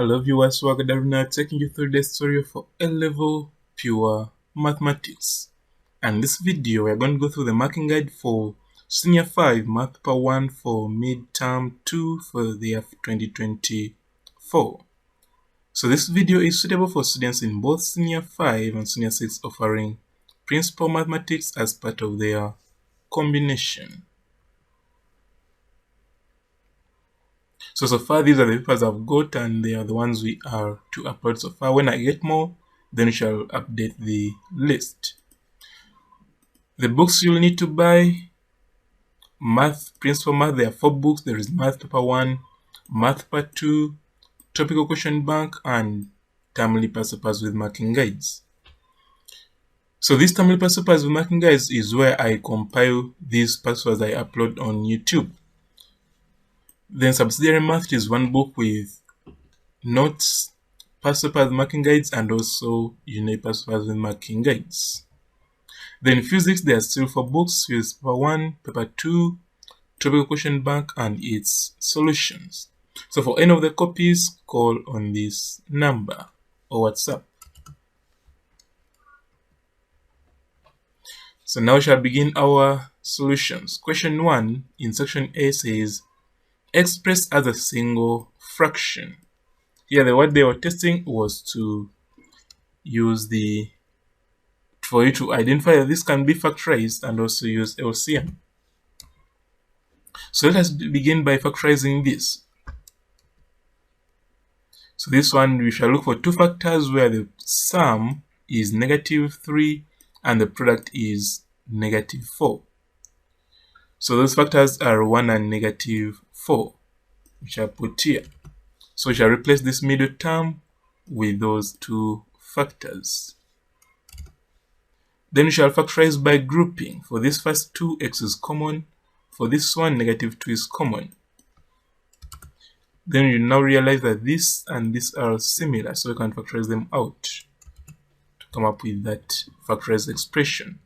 Hello viewers, we're now taking you through the story for A-level pure mathematics. And this video we're going to go through the marking guide for Senior 5 Math Paper 1 for Midterm 2 for the year 2024. So this video is suitable for students in both Senior 5 and Senior 6 offering Principal Mathematics as part of their combination. So far these are the papers I've got and they are the ones we are to upload so far. When I get more, then we shall update the list. The books you'll need to buy: Math, Principal Math, there are 4 books. There is Math Paper 1, Math Paper 2, Topical Question Bank, and Termly Past Papers with marking guides. So these Termly Past Papers with marking guides is where I compile these past papers I upload on YouTube. Then Subsidiary Math is one book with notes, past papers, marking guides, and also unit past papers with marking guides. Then Physics, there are still 4 books: Physics Paper 1, Paper 2, Topical Question Bank, and its solutions. So for any of the copies, call on this number or WhatsApp. So now we shall begin our solutions. Question 1 in section A says, express as a single fraction. Here the word they were testing was to use for you to identify that this can be factorized and also use LCM. So let us begin by factorizing this. So this one we shall look for 2 factors where the sum is -3 and the product is -4. So those factors are 1 and -4, which I put here. So we shall replace this middle term with those 2 factors. Then we shall factorize by grouping. For this first 2, x is common. For this one, -2 is common. Then you now realize that this and this are similar, so we can factorize them out to come up with that factorized expression.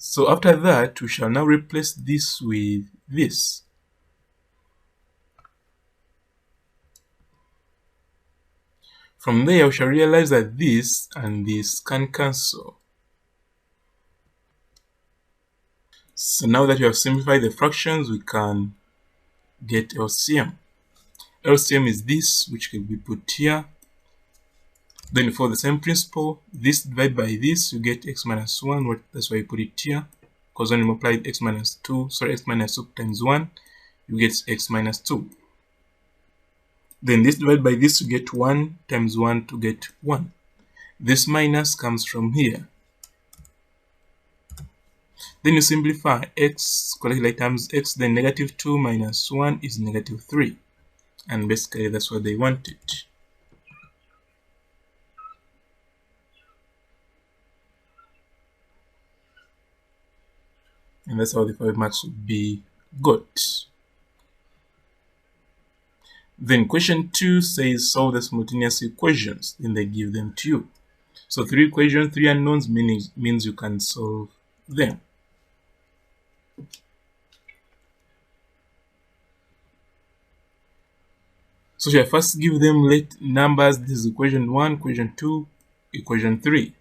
So after that, we shall now replace this with this. From there, we shall realize that this and this can cancel. So now that we have simplified the fractions, we can get LCM. LCM is this, which can be put here. Then for the same principle, this divided by this, you get x minus 1. That's why you put it here, because when you multiply x minus 2 times 1, you get x minus 2. Then this divided by this, you get 1 times 1 to get 1. This minus comes from here. Then you simplify x, collect times x, then -2 minus 1 is -3. And basically that's what they wanted. And that's how the 5 marks would be got. Then question 2 says solve the simultaneous equations. Then they give them to you. So 3 equations, 3 unknowns means you can solve them. So shall I first give them numbers. This is equation 1, equation 2, equation 3.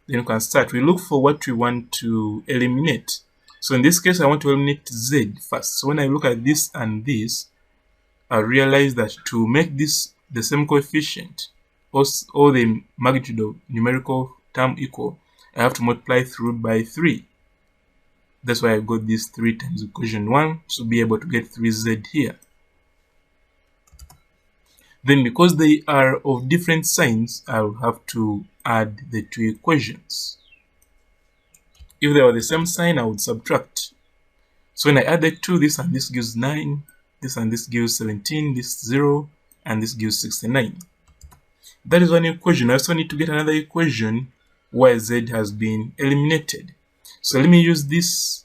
Then you can start. We look for what we want to eliminate. So in this case, I want to eliminate z first. So when I look at this and this, I realize that to make this the same coefficient, or the magnitude of numerical term equal, I have to multiply through by 3. That's why I got this 3 times equation 1 to be able to get 3z here. Then because they are of different signs, I'll have to add the 2 equations. If they were the same sign, I would subtract. So when I add the 2, this and this gives 9, this and this gives 17, this 0, and this gives 69. That is one equation. I also need to get another equation where z has been eliminated. So let me use this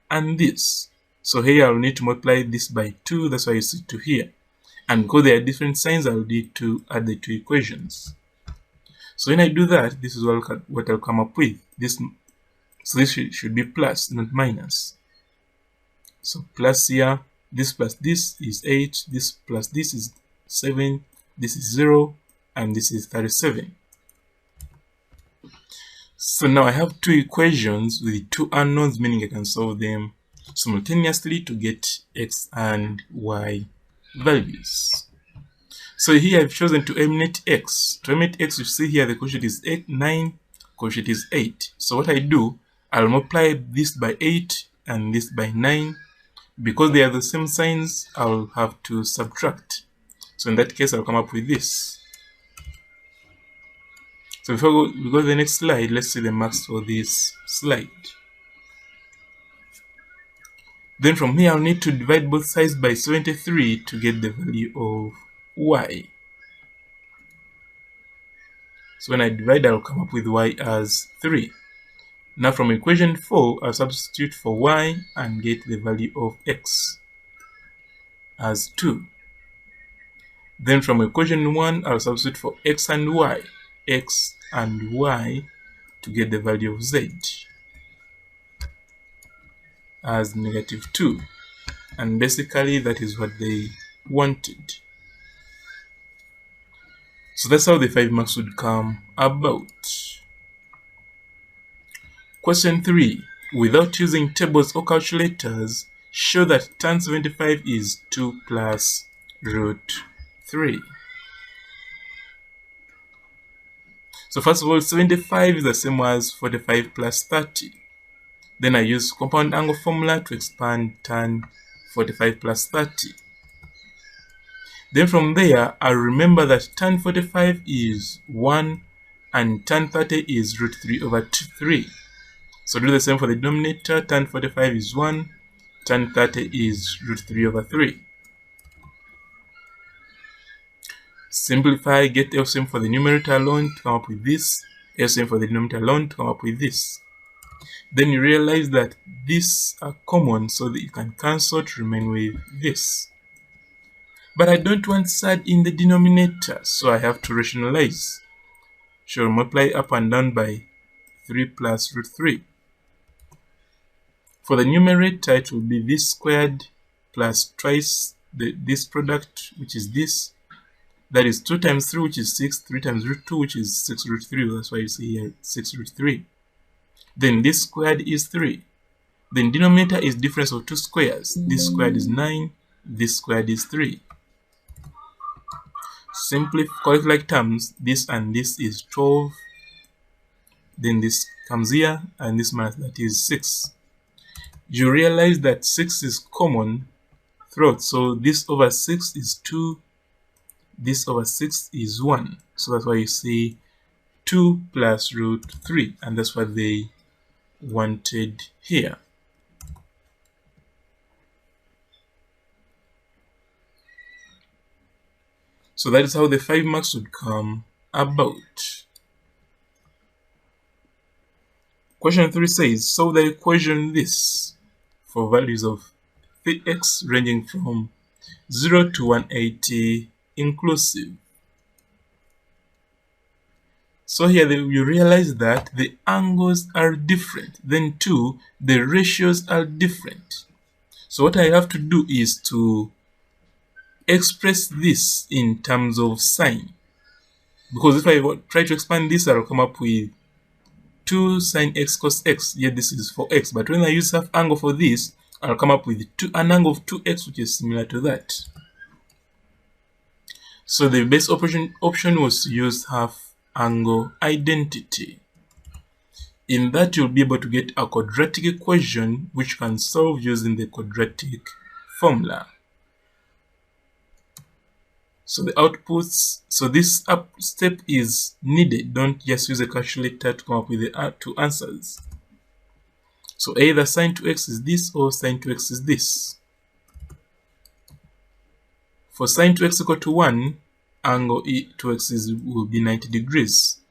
and this. So here I'll need to multiply this by 2, that's why you see 2 here. And because they are different signs, I'll need to add the 2 equations. So when I do that, this is what I'll come up with. So this should be plus, not minus. So plus here, this plus this is 8, this plus this is 7, this is 0, and this is 37. So now I have two equations with two unknowns, meaning I can solve them simultaneously to get x and y values. So here I've chosen to eliminate x. To eliminate x, you see here the quotient is 8, 9, quotient is 8. So what I do, I'll multiply this by 8 and this by 9. Because they are the same signs, I'll have to subtract. So in that case, I'll come up with this. So before we go to the next slide, let's see the marks for this slide. Then from here, I'll need to divide both sides by 73 to get the value of y. So when I divide, I'll come up with y as 3. Now from equation 4, I'll substitute for y and get the value of x as 2. Then from equation 1, I'll substitute for x and y to get the value of z as -2. And basically that is what they wanted. So that's how the 5 marks would come about. Question 3. Without using tables or calculators, show that tan 75 is 2 plus root 3. So first of all, 75 is the same as 45 plus 30. Then I use compound angle formula to expand tan 45 plus 30. Then from there, I remember that tan 45 is 1 and tan 30 is root 3 over 3. So do the same for the denominator. Tan 45 is 1, tan 30 is root 3 over 3. Simplify, get LCM for the numerator alone to come up with this, LCM for the denominator alone to come up with this. Then you realize that these are common, so that you can cancel to remain with this. But I don't want sad in the denominator, so I have to rationalize. So multiply up and down by 3 plus root 3. For the numerator, it will be this squared plus twice this product, which is this. That is 2 times 3, which is 6, 3 times root 2, which is 6 root 3. That's why you see here 6 root 3. Then this squared is 3. Then denominator is difference of two squares. This squared is 9, this squared is 3. Simply correct like terms, this and this is 12. Then this comes here, and this minus that is 6. You realize that 6 is common throughout, so this over 6 is 2, this over 6 is 1. So that's why you see 2 plus root 3, and that's what they wanted here. So that is how the 5 marks would come about. Question 3 says, solve the equation this for values of x ranging from 0 to 180 inclusive. So here you realize that the angles are different. Then 2, the ratios are different. So what I have to do is to express this in terms of sign. Because if I try to expand this, I'll come up with 2 sine x cos x. Yet this is for x. But when I use half angle for this, I'll come up with an angle of 2x, which is similar to that. So the best option was to use half angle identity. In that, you'll be able to get a quadratic equation which can solve using the quadratic formula. So the outputs, so this step is needed. Don't just use a calculator to come up with the two answers. So either sine 2x is this or sine 2x is this. For sine 2x equal to 1, angle e2x will be 90 degrees.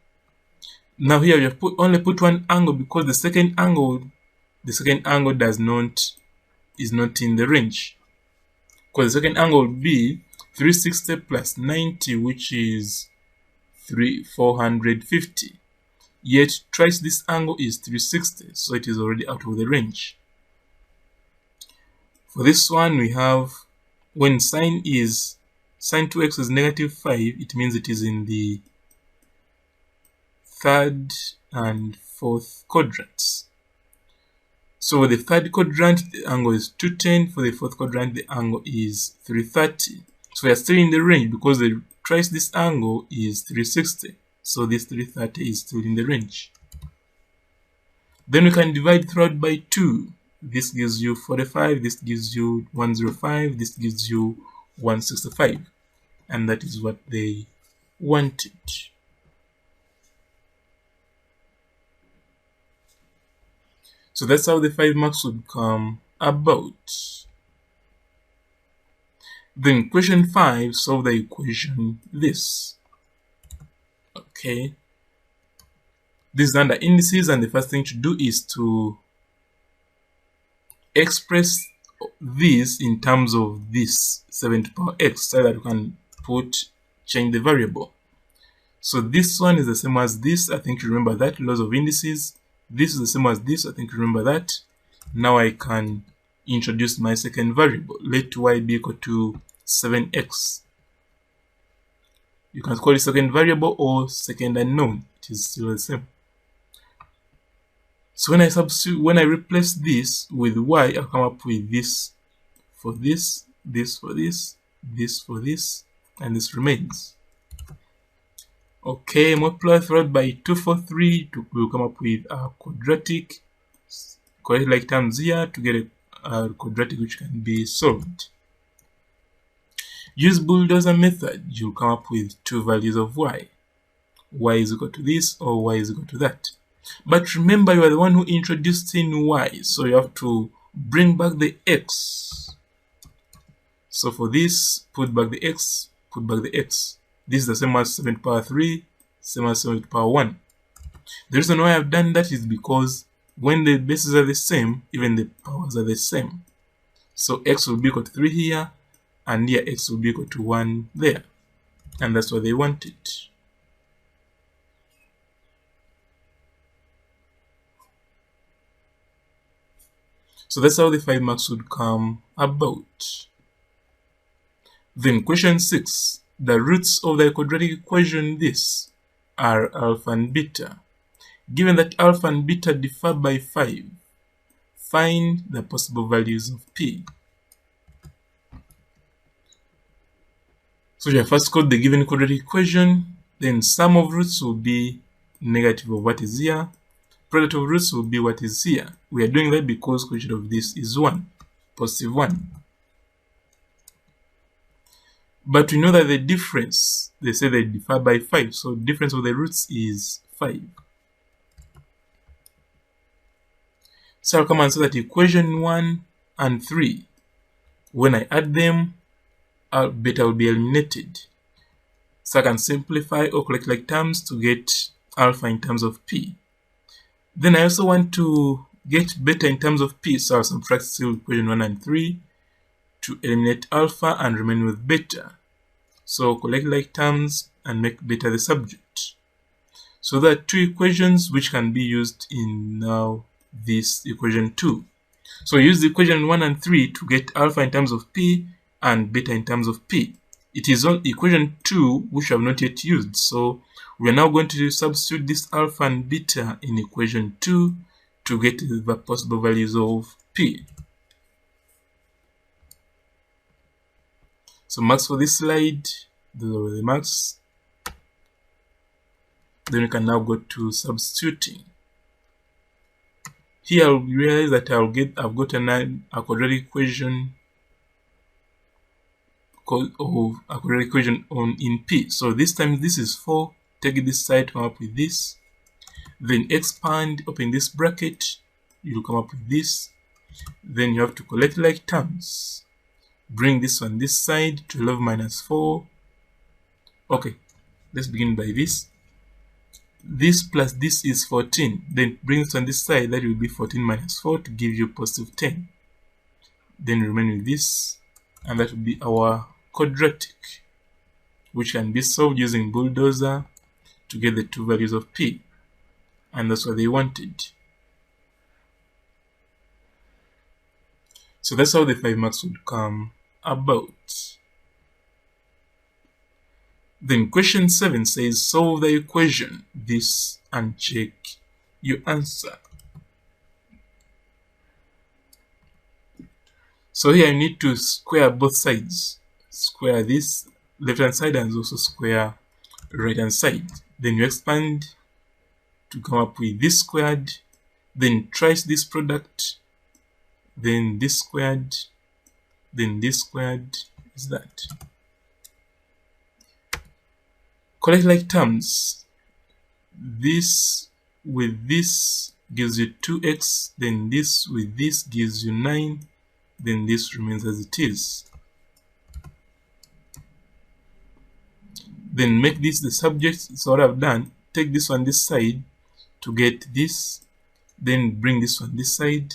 Now here you have only put one angle because the second angle is not in the range. Because the second angle will be 360 plus 90, which is 450. Yet twice this angle is 360, so it is already out of the range. For this one, we have when sine is sine 2x is -5, it means it is in the third and fourth quadrants. So for the third quadrant, the angle is 210. For the fourth quadrant, the angle is 330. So we are still in the range because the trace this angle is 360. So this 330 is still in the range. Then we can divide throughout by 2. This gives you 45, this gives you 105, this gives you 165. And that is what they wanted. So that's how the 5 marks would come about. Then question 5, solve the equation this. Okay. This is under indices, and the first thing to do is to express this in terms of this 7 to the power x so that we can change the variable. So this one is the same as this. I think you remember that, laws of indices. This is the same as this. I think you remember that. Now I can introduce my second variable. Let y be equal to 7x. You can call it second variable or second unknown. It is still the same. So when I replace this with y, I'll come up with this for this, this for this, this for this, and this remains. Okay, multiply throughout by 2 for 3 we'll come up with a quadratic. Correct like terms here to get a quadratic which can be solved. Use bulldozer method, you'll come up with two values of y. Y is equal to this or y is equal to that. But remember, you are the one who introduced in y, so you have to bring back the x. So for this, put back the x, put back the x. This is the same as 7 to the power 3, same as 7 to the power 1. The reason why I've done that is because when the bases are the same, even the powers are the same. So x will be equal to 3 here, and here x will be equal to 1 there. And that's what they wanted. So that's how the 5 marks would come about. Then question 6. The roots of the quadratic equation this are alpha and beta. Given that alpha and beta differ by 5, find the possible values of p. So you have first got the given quadratic equation, then sum of roots will be negative of what is here, product of roots will be what is here. We are doing that because quotient of this is 1, positive 1. But we know that the difference, they say they differ by 5, so difference of the roots is 5. So I'll come and say that equation 1 and 3, when I add them, beta will be eliminated. So I can simplify or collect like terms to get alpha in terms of p. Then I also want to get beta in terms of p, so I'll subtract still equation 1 and 3 to eliminate alpha and remain with beta. So collect like terms and make beta the subject. So there are two equations which can be used in now this equation 2. So use the equation 1 and 3 to get alpha in terms of p and beta in terms of p. It is on equation 2 which we have not yet used. So we are now going to substitute this alpha and beta in equation 2 to get the possible values of p. So marks for this slide, those are the marks. Then we can now go to substituting. Here I'll realize that I've got a quadratic equation on in p. So this time this is 4. Take this side, come up with this. Then expand, open this bracket, you'll come up with this. Then you have to collect like terms. Bring this on this side, 12 minus 4. Okay, let's begin by this. This plus this is 14. Then bring it on this side, that will be 14 minus 4 to give you positive 10. Then remain with this, and that will be our quadratic, which can be solved using bulldozer to get the two values of p. And that's what they wanted. So that's how the 5 marks would come about. Then question 7 says solve the equation this and check your answer. So here you need to square both sides. Square this left hand side and also square right hand side. Then you expand to come up with this squared, then trace this product, then this squared, then this squared is that. Collect like terms. This with this gives you 2x, then this with this gives you 9, then this remains as it is. Then make this the subject. So what I've done, take this one this side to get this, then bring this one this side,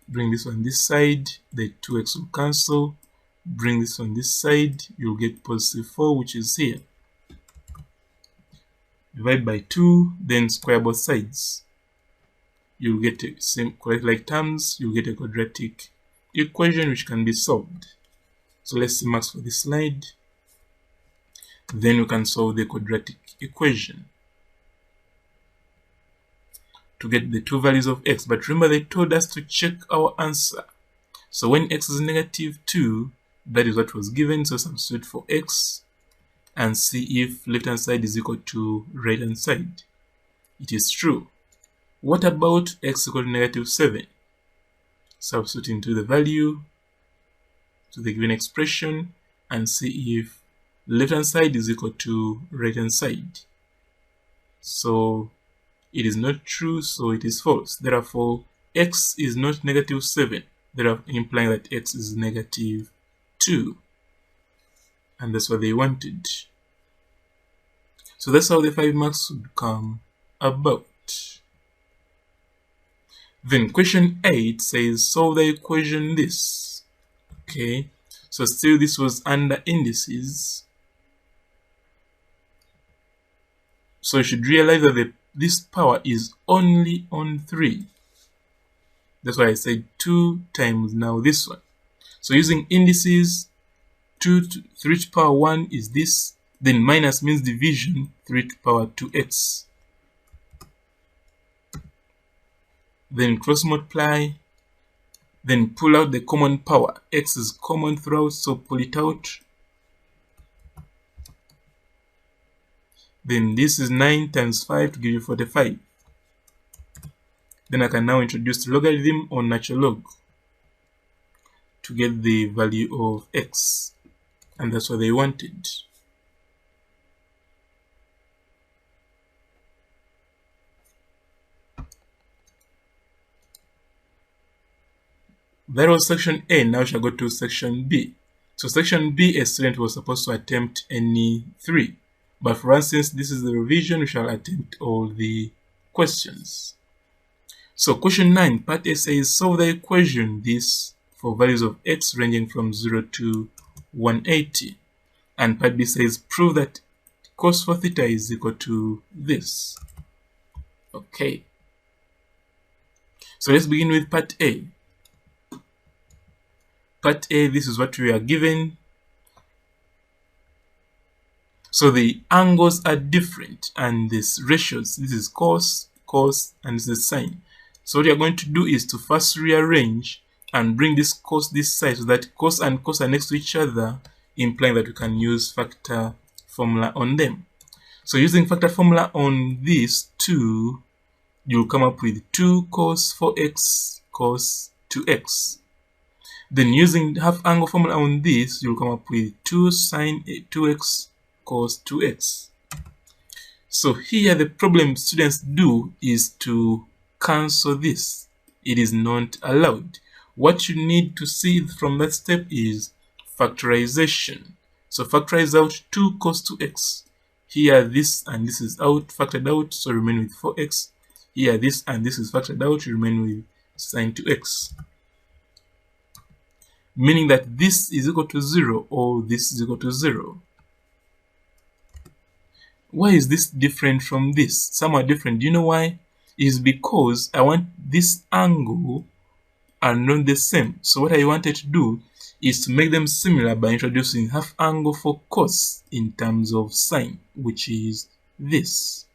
bring this one this side, the 2x will cancel, bring this one this side, you'll get positive 4, which is here. Divide by 2, then square both sides. You'll get a same correct like terms, you'll get a quadratic equation which can be solved. So let's see marks for this slide. Then we can solve the quadratic equation to get the two values of x. But remember, they told us to check our answer. So when x is negative 2, that is what was given. So substitute for x and see if left hand side is equal to right hand side. It is true. What about x equal to negative 7? Substitute into the value to the given expression and see if left hand side is equal to right hand side. So it is not true, so it is false. Therefore, x is not negative 7, therefore implying that x is negative 2. And that's what they wanted. So that's how the 5 marks would come about. Then question 8 says solve the equation this. Okay, so still this was under indices. So you should realize that this power is only on 3. That's why I said 2 times now this one. So using indices, 2 to 3 to power 1 is this. Then minus means division, 3 to power 2x. Then cross multiply. Then pull out the common power. X is common throughout, so pull it out. Then this is 9 times 5 to give you 45. Then I can now introduce logarithm or natural log to get the value of x. And that's what they wanted. That was section A. Now we shall go to section B. So section B, a student was supposed to attempt any 3. But for us, since this is the revision, we shall attempt all the questions. So question 9, part A says solve the equation this for values of x ranging from 0 to 180. And part B says prove that cos 4 theta is equal to this. Okay. So let's begin with part A. Part A, this is what we are given. So the angles are different and these ratios, this is cos, and this is sine. So what you are going to do is to first rearrange and bring this cos this side so that cos and cos are next to each other, implying that we can use factor formula on them. So using factor formula on these two, you'll come up with 2 cos 4x cos 2x. Then using half angle formula on this, you'll come up with 2 sine 2x cos 2x. So here the problem students do is to cancel this. It is not allowed. What you need to see from that step is factorization. So factorize out 2 cos 2x. Here this and this is out, factored out, so remain with 4x. Here this and this is factored out, you remain with sine 2x. Meaning that this is equal to 0 or this is equal to 0. Why is this different from this? Somewhat different. Do you know why? Is because I want this angle are not the same. So what I wanted to do is to make them similar by introducing half angle for cos in terms of sine, which is this.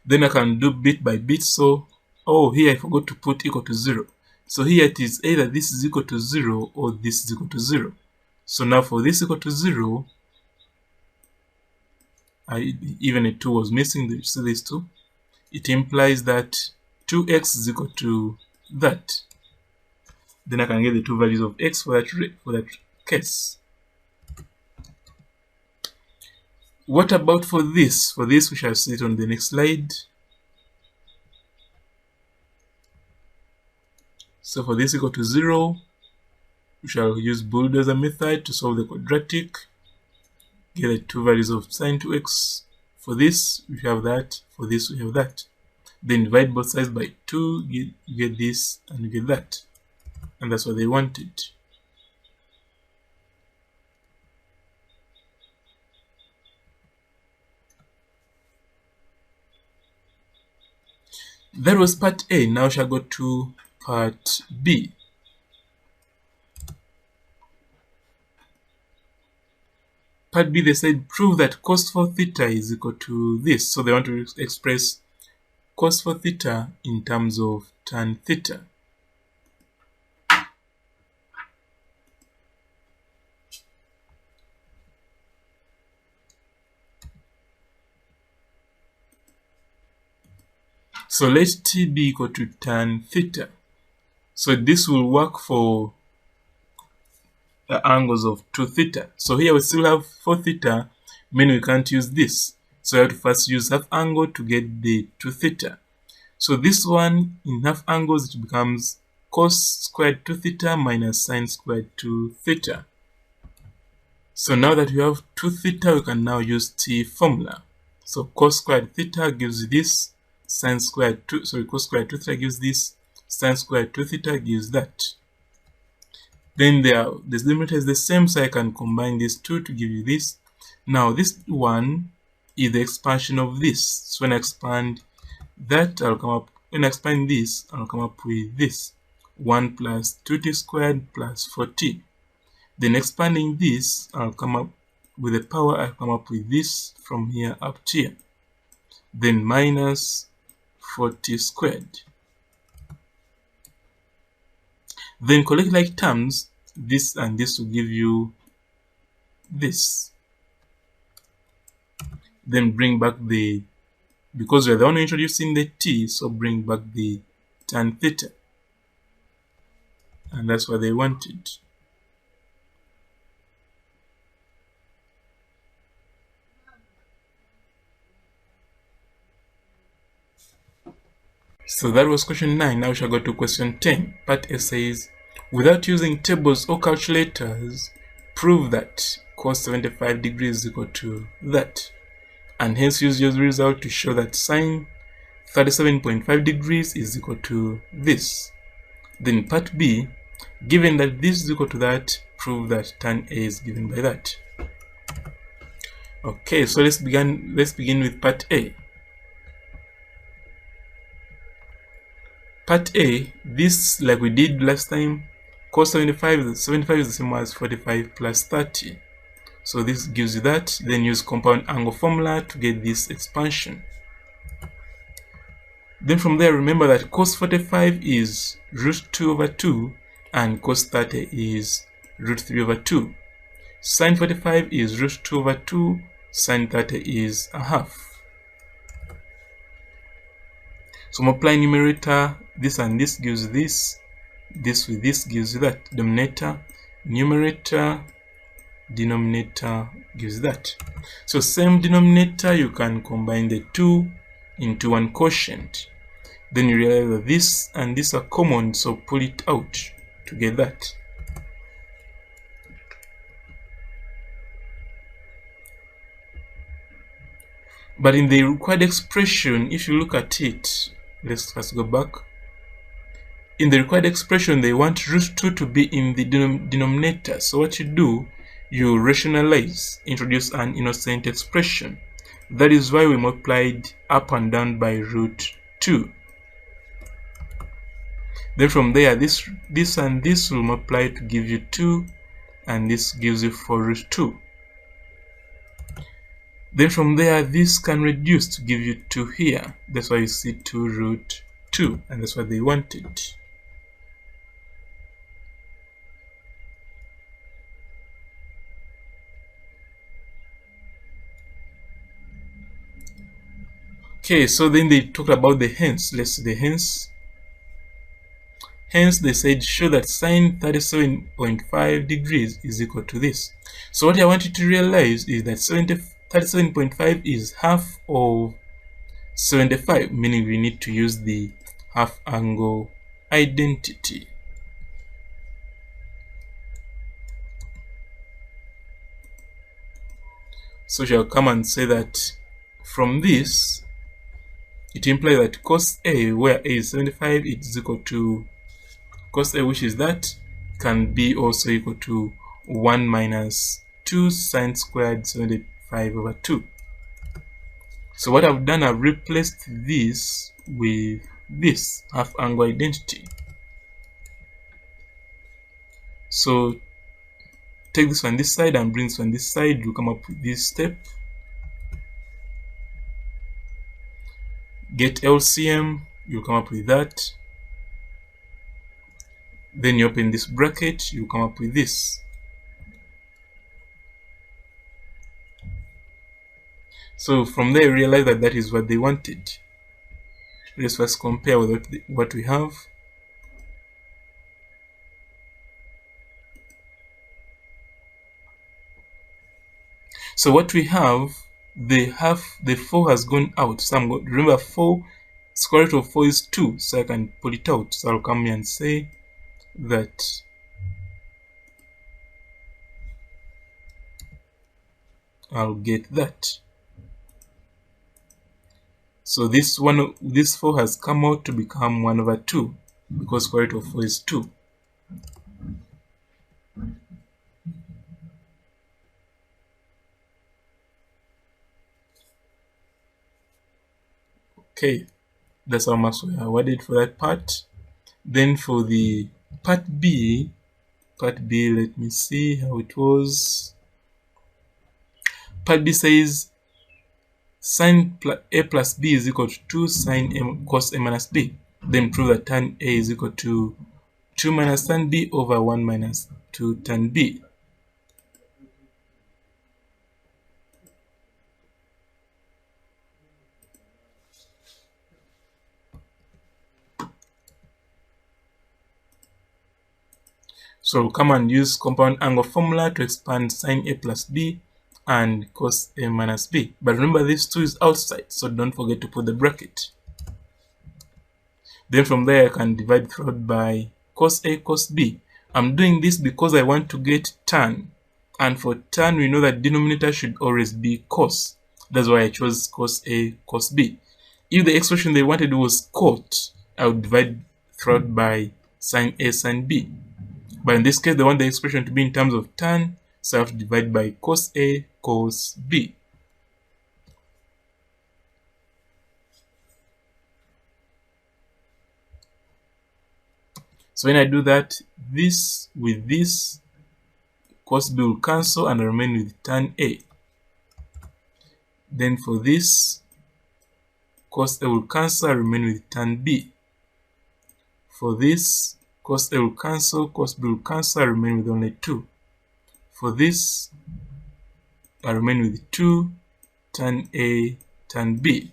Then I can do bit by bit. So, here I forgot to put equal to 0. So here it is either this is equal to 0 or this is equal to 0. So now for this equal to 0, even a 2 was missing. You see this 2? It implies that 2x is equal to that. Then I can get the two values of x for that case. What about for this? For this, we shall see it on the next slide. So for this equal to 0, we shall use bulldozer method to solve the quadratic. Get the two values of sine 2x. For this, we have that. For this, we have that. Then divide both sides by 2, you get this, and you get that. And that's what they wanted. That was part A. Now we shall go to part B. Part B, they said prove that cos 4 theta is equal to this. So they want to express cos 4 theta in terms of tan theta. So let t be equal to tan theta. So this will work for the angles of 2 theta. So here we still have 4 theta, meaning we can't use this. So we have to first use half angle to get the 2 theta. So this one, in half angles, it becomes cos squared 2 theta minus sine squared 2 theta. So now that we have 2 theta, we can now use t formula. So cos squared theta gives this, cos squared 2 theta gives this, sine squared 2 theta gives that. Then this limit is the same, so I can combine these two to give you this. Now this one is the expansion of this. So when I expand that, when I expand this, I'll come up with this. 1 plus 2t squared plus 4t. Then expanding this, I'll come up with the power, I'll come up with this from here up to here. Then minus 4t squared. Then collect like terms, this and this will give you this. Then bring back because we're the one introducing the t, so bring back the tan theta. And that's what they wanted. So that was question 9. Now we shall go to question 10. Part A says, without using tables or calculators, prove that cos 75 degrees is equal to that. And hence use your result to show that sine 37.5 degrees is equal to this. Then part B, given that this is equal to that, prove that tan A is given by that. Okay, so let's begin with part A. Part A, this, like we did last time, cos 75 is the same as 45 plus 30. So this gives you that. Then use compound angle formula to get this expansion. Then from there, remember that cos 45 is root 2 over 2 and cos 30 is root 3 over 2. Sin 45 is root 2 over 2, sin 30 is a half. So multiply numerator, this and this gives this, this with this gives that. Denominator, numerator, denominator gives that. So same denominator, you can combine the two into one quotient. Then you realize that this and this are common, so pull it out to get that. But in the required expression, if you look at it, let's first go back. In the required expression, they want root 2 to be in the denominator. So what you do, you rationalize, introduce an innocent expression. That is why we multiplied up and down by root 2. Then from there, this and this will multiply to give you 2, and this gives you 4 root 2. Then from there, this can reduce to give you 2 here. That's why you see 2 root 2, and that's what they wanted. Okay, so then they talked about the hence. Let's see the hence. Hence, they said show that sine 37.5 degrees is equal to this. So what I want you to realize is that 37.5 is half of 75, meaning we need to use the half angle identity. So shall come and say that from this, it implies that cos A, where A is 75, it is equal to cos A, which is that, can be also equal to 1 minus 2 sine squared 75 over 2. So what I've done, I've replaced this with this half angle identity. So take this one this side and bring this one this side, you come up with this step. Get LCM, you come up with that. Then you open this bracket, you come up with this. So from there, you realize that that is what they wanted. Let's first compare with what we have. So what we have, the 4 has gone out. So I'm going to remember 4, square root of 4 is 2, so I can pull it out. So I'll come here and say that I'll get that. So this 4 has come out to become 1 over 2, because square root of 4 is 2. Okay, that's how much we are awarded for that part. Then for the part B, let me see how it was. Part B says sine A plus B is equal to 2 sine M cos A minus B. Then prove that tan A is equal to 2 minus tan B over 1 minus 2 tan B. So we'll come and use compound angle formula to expand sine A plus B and cos A minus B. But remember, this 2 is outside, so don't forget to put the bracket. Then from there, I can divide throughout by cos A cos B. I'm doing this because I want to get tan. And for tan, we know that denominator should always be cos. That's why I chose cos A cos B. If the expression they wanted was cot, I would divide throughout by sine A sine B. But in this case, they want the expression to be in terms of tan, so I have to divide by cos A cos B. So when I do that, this with this, cos B will cancel and I remain with tan A. Then for this, cos A will cancel, I remain with tan B. For this, cos A will cancel, cos B will cancel, I remain with only 2. For this, I remain with 2 tan A tan B.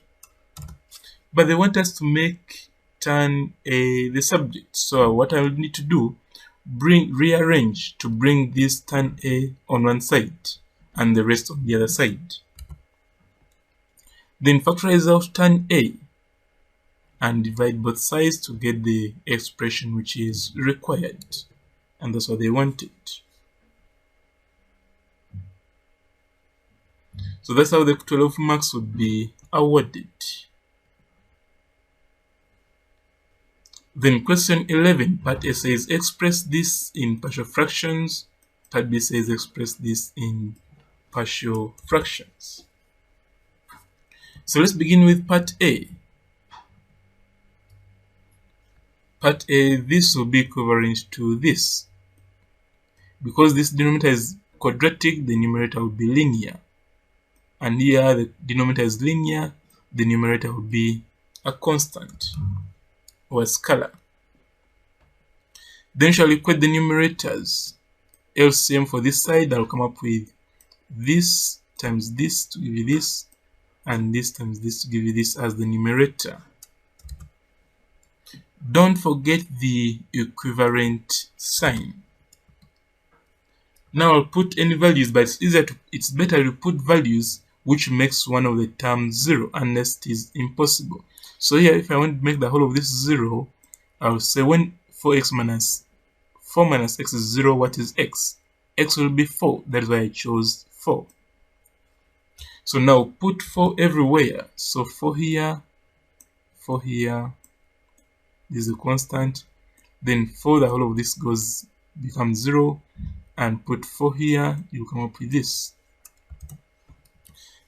But they want us to make tan A the subject. So what I will need to do, rearrange to bring this tan A on one side and the rest on the other side. Then factorize out tan A and divide both sides to get the expression which is required. And that's what they wanted. So that's how the 12 marks would be awarded. Then question 11, part A says express this in partial fractions. Part B says express this in partial fractions. So let's begin with part A. Part A, this will be equivalent to this. Because this denominator is quadratic, the numerator will be linear. And here the denominator is linear, the numerator will be a constant or a scalar. Then shall equate the numerators. LCM for this side, I'll come up with this times this to give you this, and this times this to give you this as the numerator. Don't forget the equivalent sign. Now I'll put any values, but it's better to put values which makes one of the terms 0 unless it is impossible. So here, if I want to make the whole of this 0, I'll say when 4 minus x is 0, what is x? X will be 4. That is why I chose 4. So now put 4 everywhere. So 4 here, 4 here. This is a constant. Then 4, the whole of this becomes 0. And put 4 here, you come up with this.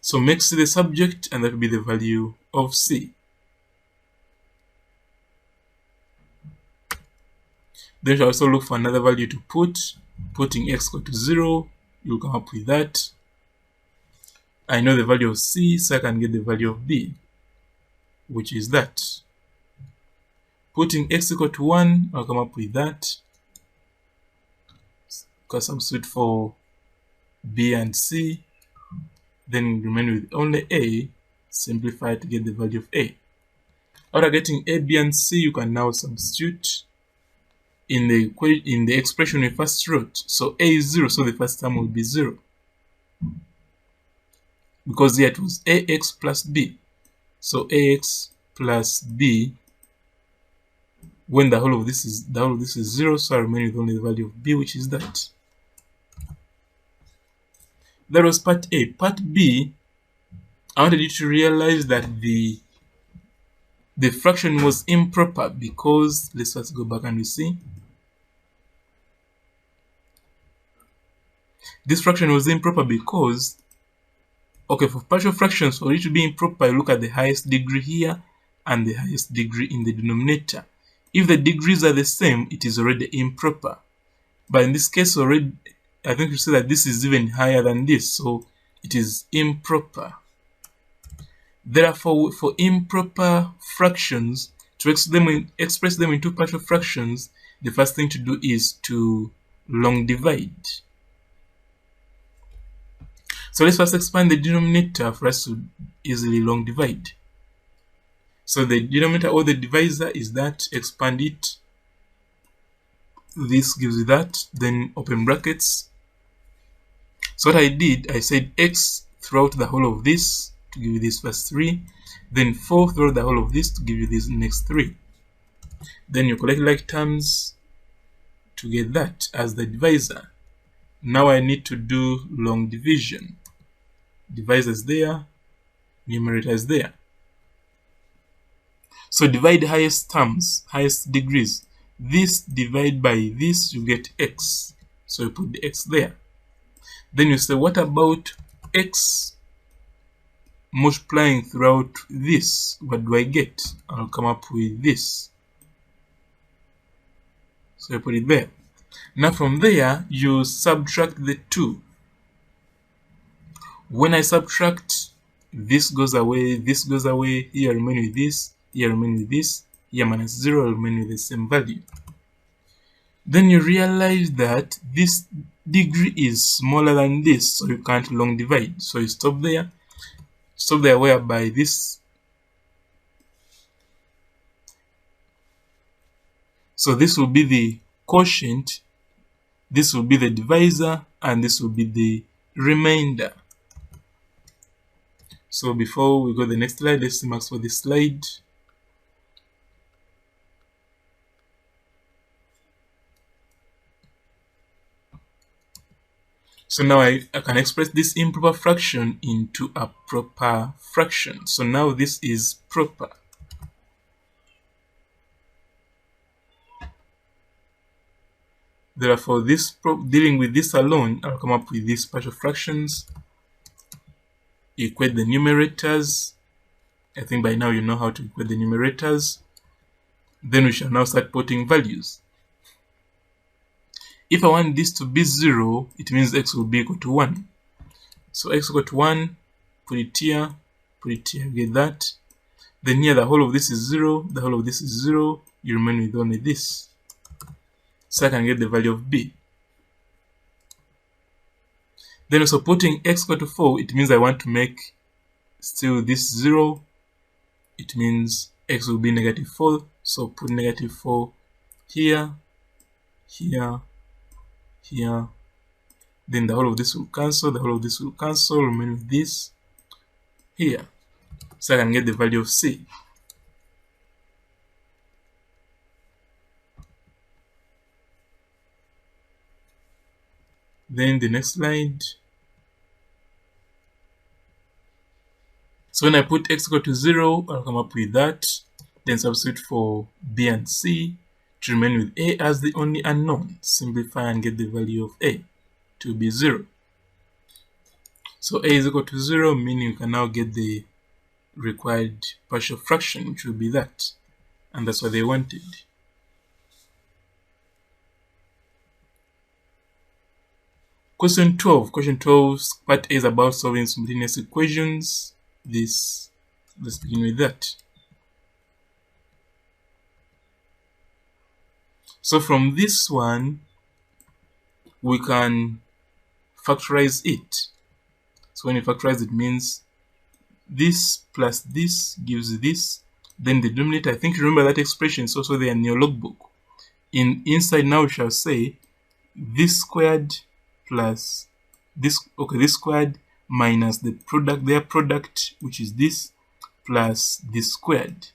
So make C the subject, and that will be the value of C. Then you also look for another value to put. Putting x equal to 0, you'll come up with that. I know the value of C, so I can get the value of B, which is that. Putting x equal to 1, I'll come up with that. Because substitute for B and C, then remain with only A, simplify to get the value of A. After getting A, B, and C, you can now substitute in the expression we first wrote. So A is 0, so the first term will be 0. Because here it was AX plus B. So AX plus B, when the whole of this is 0, so I remain with only the value of B, which is that. That was part A. Part B, I wanted you to realize that the fraction was improper because, let's first go back and we see. This fraction was improper because, okay, for partial fractions, for it to be improper, you look at the highest degree here and the highest degree in the denominator. If the degrees are the same, it is already improper. But in this case already, I think we say that this is even higher than this, so it is improper. Therefore, for improper fractions, to express them into partial fractions, the first thing to do is to long divide. So let's first expand the denominator for us to easily long divide. So the denominator or the divisor is that, expand it. This gives you that, then open brackets. So what I did, I said x throughout the whole of this to give you this first 3, then 4 throughout the whole of this to give you this next 3. Then you collect like terms to get that as the divisor. Now I need to do long division. Divisor is there, numerator is there. So divide highest terms, highest degrees. This divide by this, you get x. So you put the x there. Then you say, what about x multiplying throughout this? What do I get? I'll come up with this. So you put it there. Now from there, you subtract the 2. When I subtract, this goes away, here I remain with this, here I remain with this, here minus 0, I remain with the same value. Then you realize that this degree is smaller than this, so you can't long divide. So you stop there whereby this. So this will be the quotient, this will be the divisor, and this will be the remainder. So before we go to the next slide, let's see marks for this slide. So now I can express this improper fraction into a proper fraction. So now this is proper. Therefore, dealing with this alone, I'll come up with these partial fractions. Equate the numerators. I think by now you know how to equate the numerators. Then we shall now start putting values. If I want this to be 0, it means x will be equal to 1. So x equal to 1, put it here, get that. Then here the whole of this is 0, the whole of this is 0, you remain with only this. So I can get the value of b. Then also putting x equal to 4, it means I want to make still this 0. It means x will be negative 4. So put negative 4 here, here, here. Then the whole of this will cancel, the whole of this will cancel, remain with this here. So I can get the value of c. Then the next slide. So when I put x equal to 0, I'll come up with that. Then substitute for b and c to remain with a as the only unknown. Simplify and get the value of a to be 0. So a is equal to 0, meaning you can now get the required partial fraction, which will be that. And that's what they wanted. Question 12. Question 12, part A is about solving simultaneous equations. Let's begin with that. So from this one, we can factorize it. So when you factorize, it means this plus this gives this. Then the denominator, I think you remember that expression is also there in your logbook. Inside now we shall say this squared plus this, this squared minus the product, their product, which is this, plus this squared.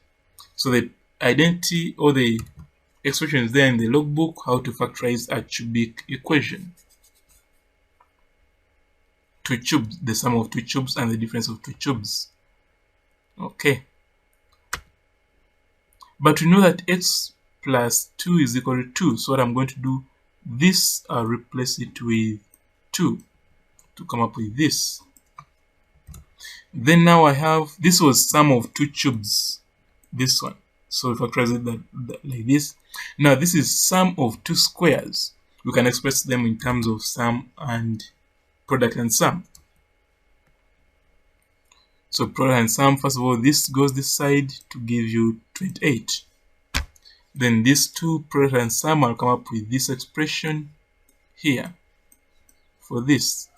So the identity or the expression is there in the logbook, how to factorize a cubic equation. Two cubes, the sum of two cubes and the difference of two cubes. Okay. But we know that x plus 2 is equal to 2. So what I'm going to do, this I'll replace it with 2 to come up with this. Then now I have, this was sum of two cubes, this one. So if I factorize it like this. Now this is sum of two squares. We can express them in terms of sum and product and sum. So product and sum, first of all, this goes this side to give you 28. Then these two, product and sum, I'll come up with this expression here for this.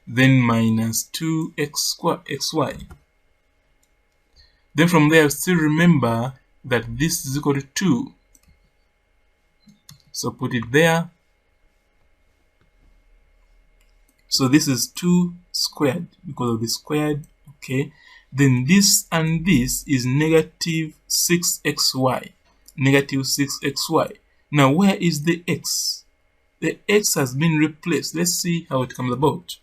Then minus 2x squared xy. Then from there, still remember that this is equal to 2. So put it there. So this is 2 squared because of the squared, okay. Then this and this is negative 6xy. Negative 6xy. Now where is the x? The x has been replaced. Let's see how it comes about.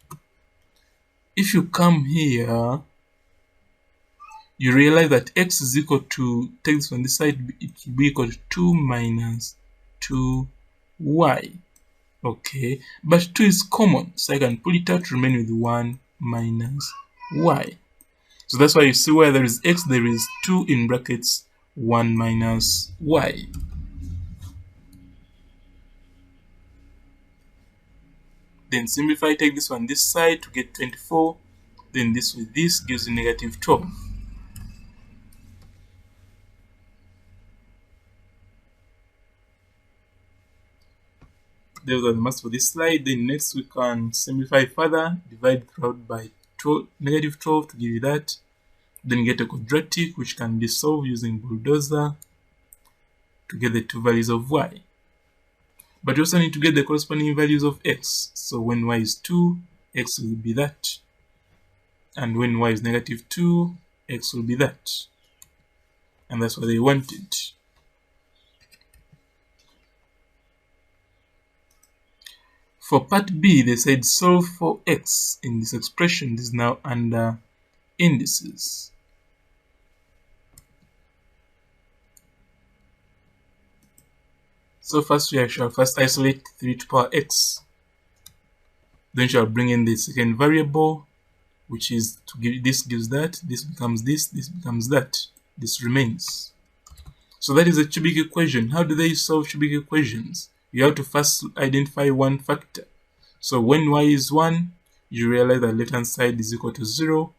If you come here, you realize that x is equal to, take this on this side, it will be equal to 2 minus 2y. Okay, but 2 is common, so I can pull it out to remain with 1 minus y. So that's why you see where there is x, there is 2 in brackets 1 minus y. Then simplify, take this one this side to get 24. Then this with this gives you negative 12. Those are the maths for this slide. Then next we can simplify further, divide throughout by 12, negative 12 to give you that. Then get a quadratic which can be solved using bulldozer to get the two values of y. But you also need to get the corresponding values of x. So when y is 2, x will be that. And when y is negative 2, x will be that. And that's what they wanted. For part B, they said solve for x in this expression. This is now under indices. So first we shall first isolate 3 to the power x. Then shall bring in the second variable, which is to give this gives that, this becomes this becomes that, this remains. So that is a cubic equation. How do they solve cubic equations? You have to first identify one factor. So when y is 1, you realize that left hand side is equal to 0,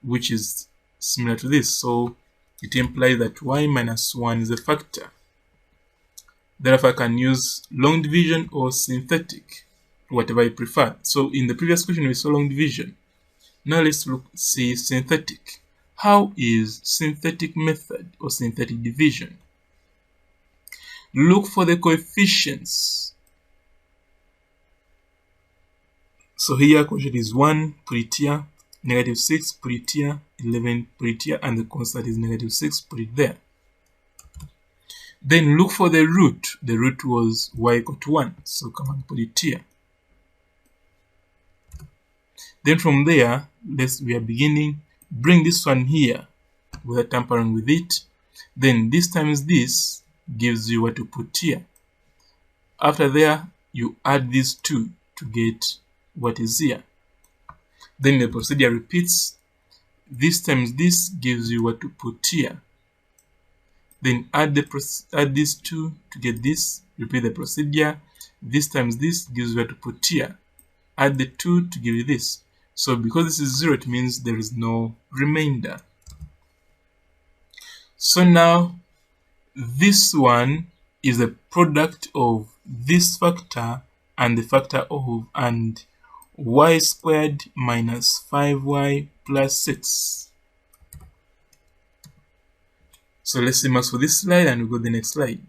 which is similar to this. So it implies that y minus 1 is a factor. Therefore, I can use long division or synthetic, whatever you prefer. So in the previous question, we saw long division. Now let's see synthetic. How is synthetic method or synthetic division? Look for the coefficients. So here coefficient is 1, put it here, negative 6, put it here, 11, put it here, and the constant is negative 6, put it there. Then look for the root. The root was y equal to 1, so come and put it here. Then from there, we are beginning, bring this one here without tampering with it. Then this times this gives you what to put here. After there, you add these two to get what is here. Then the procedure repeats. This times this gives you what to put here. Then add these two to get this. Repeat the procedure. This times this gives you what to put here. Add the 2 to give you this. So because this is 0, it means there is no remainder. So now this one is a product of this factor and the factor of and y squared minus 5y plus 6. So let's see marks for this slide and we'll go to the next slide.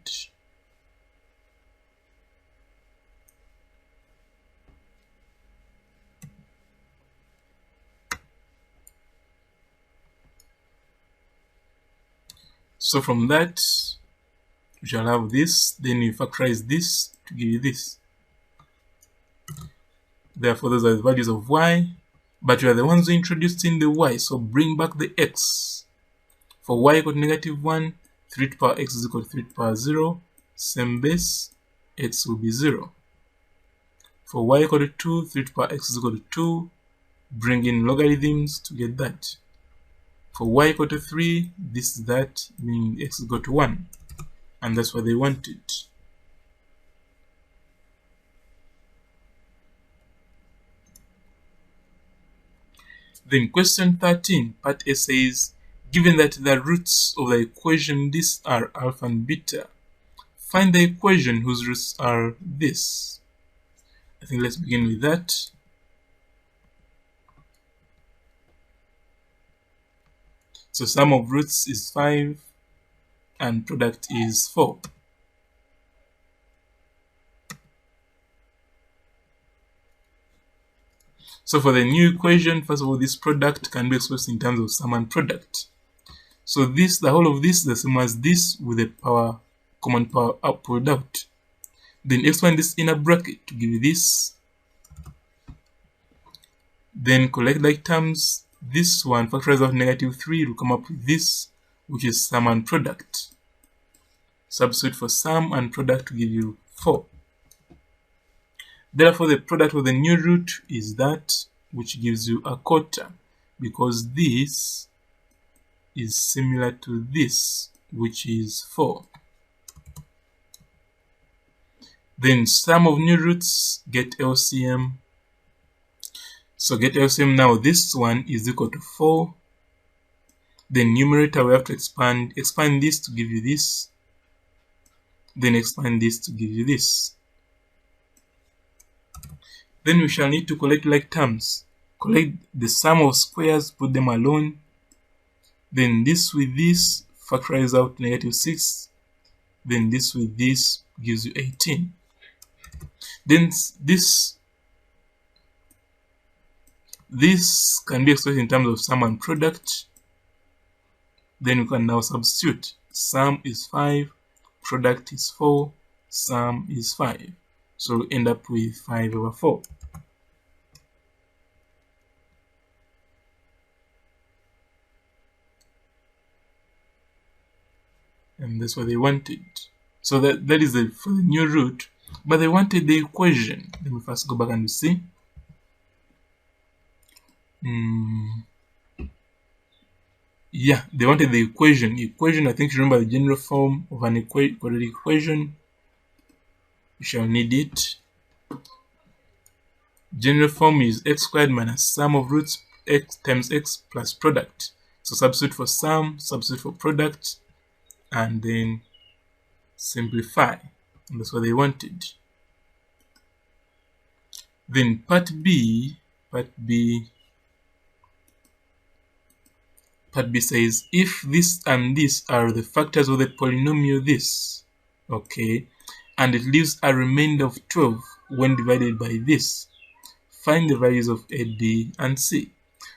So from that, we shall have this, then you factorize this to give you this. Therefore, those are the values of y, but you are the ones who introduced in the y, so bring back the x. For y equal to negative 1, 3 to the power x is equal to 3 to the power 0, same base, x will be 0. For y equal to 2, 3 to the power x is equal to 2, bring in logarithms to get that. For y equal to 3, this is that, meaning x is equal to 1. And that's what they wanted. Then question 13, part A says, given that the roots of the equation this are alpha and beta, find the equation whose roots are this. I think let's begin with that. So sum of roots is 5 and product is 4. So for the new equation, first of all, this product can be expressed in terms of sum and product. So this, the whole of this is the same as this with a common power output out. Then expand this inner bracket to give you this. Then collect like terms. This one, factorize out negative 3, will come up with this, which is sum and product. Substitute for sum and product to give you 4. Therefore, the product of the new root is that, which gives you a quarter, because this is similar to this, which is 4. Then sum of new roots, get LCM. So get LCM now, this one is equal to 4. Then numerator, we have to expand this to give you this. Then expand this to give you this. Then we shall need to collect like terms. Collect the sum of squares, put them alone. Then this with this, factorize out negative 6. Then this with this gives you 18. Then this can be expressed in terms of sum and product. Then we can now substitute. Sum is 5, product is 4, sum is 5. So we end up with 5 over 4. And that's what they wanted. So that is for the new root. But they wanted the equation. Let me first go back and see. Yeah, they wanted the equation. Equation, I think you remember the general form of an quadratic equation. We shall need it. General form is x squared minus sum of roots x times x plus product. So substitute for sum, substitute for product, and then simplify. And that's what they wanted. Then part B says if this and this are the factors of the polynomial this, okay, and it leaves a remainder of 12 when divided by this, find the values of A, B, and C.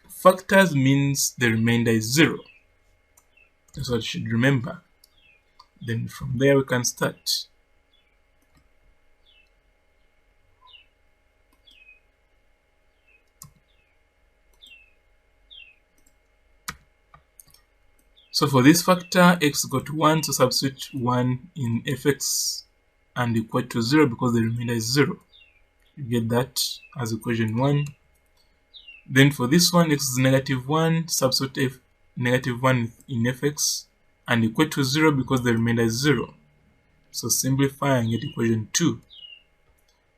Factors means the remainder is 0. That's what you should remember. Then from there we can start. So for this factor, x equal to 1, so substitute 1 in fx and equal to 0 because the remainder is 0. You get that as equation 1. Then for this one, x is negative 1, substitute negative 1 in fx and equal to 0 because the remainder is 0. So simplify and get equation 2.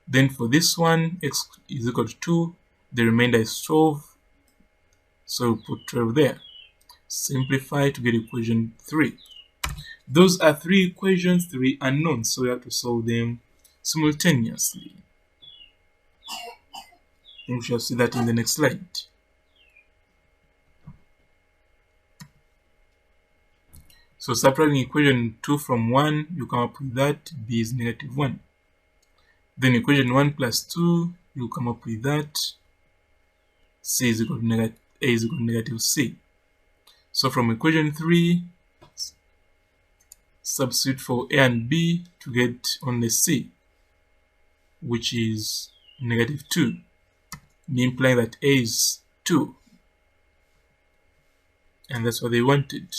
Then for this one, x is equal to 2, the remainder is 12, so we'll put 12 there. Simplify to get equation 3. Those are 3 equations, 3 unknowns, so we have to solve them simultaneously. And we shall see that in the next slide. So subtracting equation 2 from 1, you come up with that, b is negative 1. Then equation 1 plus 2, you come up with that, c is equal to a is equal to negative c. So from equation 3, substitute for a and b to get only c, which is negative 2, implying that a is 2. And that's what they wanted.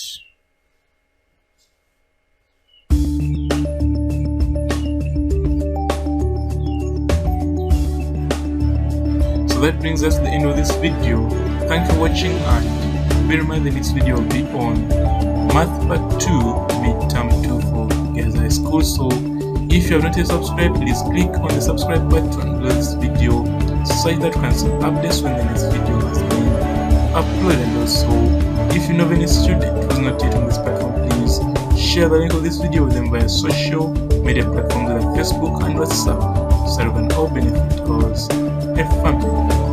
So that brings us to the end of this video. Thank you for watching, and bear in mind the next video will be on Math Part 2 Midterm 2 for Gayaza High School. So if you have not yet subscribed, please click on the subscribe button below this video so that you can see updates when the next video has been uploaded. And also, if you know of any student who is not yet on this platform, please share the link of this video with them via social media platforms like Facebook and WhatsApp so that we can all benefit as a family.